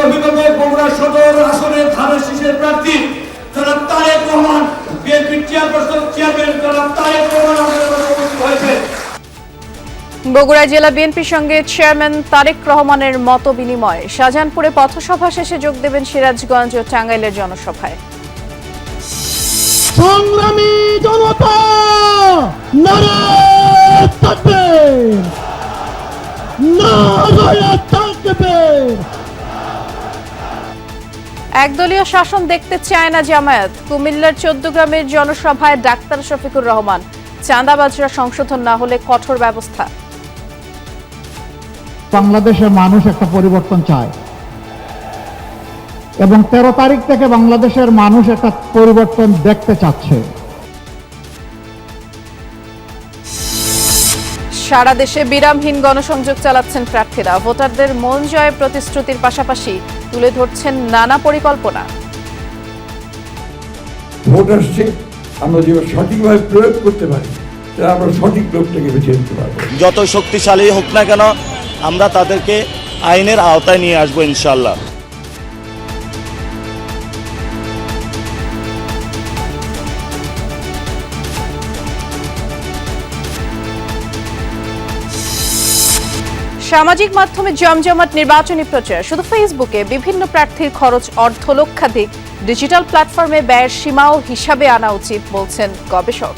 অভিভাবক বগুড়া সদর আসনের ধানের শীষের প্রার্থী জনাব তারেক রহমান, বিএনপির চেয়ারম্যান জনাব তারেক রহমান হয়েছে। বগুড়া জেলা বিএনপির সঙ্গে চেয়ারম্যান তারেক রহমানের মত বিনিময়। শাহজাহানপুরে পথসভা শেষে যোগ দেবেন সিরাজগঞ্জ ও টাঙ্গাইলের জনসভায়। সংগ্রামী জনতা নারে তাকবীর, নারে তাকবীর। একদলীয় শাসন দেখতে চায় না জামায়াত। কুমিল্লার 14 গ্রামের জনসভায় ডাক্তার শফিকুর রহমান, চাঁদাবাজরা সংশোধন না হলে কঠোর ব্যবস্থা। বাংলাদেশের মানুষ একটা পরিবর্তন চায় এবং 13 তারিখ থেকে বাংলাদেশের মানুষ একটা পরিবর্তন দেখতে চাচ্ছে। সারা দেশে বিরামহীন গণসংযোগ চালাচ্ছেন প্রার্থীরা। ভোটারদের মন জয়ে প্রতিশ্রুতির পাশাপাশি তুলে ধরছেন নানা পরিকল্পনা। ভোট আসছে, আমরা যেভাবে সঠিকভাবে প্রয়োগ করতে পারি আমরা সঠিক লোকটাকে বেছে নিতে পারবো। যত শক্তিশালী হোক না কেন আমরা তাদেরকে আইনের আওতায় নিয়ে আসবো ইনশাআল্লাহ। সামাজিক মাধ্যমে জমজমাট নির্বাচনী প্রচার। শুধু ফেসবুকে বিভিন্ন প্রার্থীর খরচ অর্ধলক্ষাধিক। ডিজিটাল প্ল্যাটফর্মে ব্যয়ের সীমাও হিসাবে আনা উচিত বলছেন গবেষক।